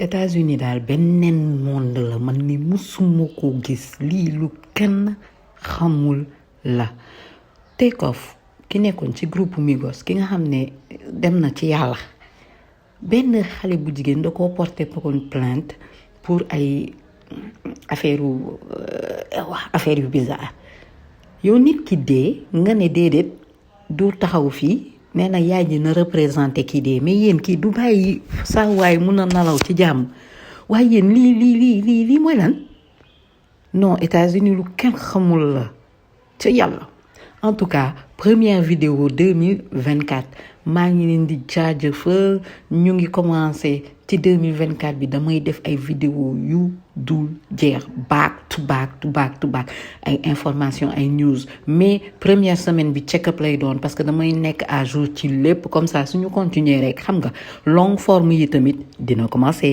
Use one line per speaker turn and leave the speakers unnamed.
États-Unis daal beneen monde la man ni musuma ko gis lii lu kenn xamul la. Takeoff ki nekkoon ci groupe Migos ki nga xam ne dem na ci yàlla benn xale bu jigéen da koo porté plainte pour ay affaire yu bizarre yow nit ki dee nga ne déedéet du taxaw fii nee na yaay ji na représenté kii dee mais yéen kii du bàyyi saa waay mun a nalaw ci jàmm waaye yéen lii mooy lan non États-Unis lu kenn xamul la ca yàlla. En tout cas première vidéo 2024 maa ngi leen di jaajëfal ñu ngi commencé ci 2024 bi damay def ay vidéo yu dul jeex back to back ay information ay news mais première semaine bi check-up lay doon parce que damay nekk à jour ci lépp comme ça suñu continuer rek xam nga long forme yi tamit dina commencé.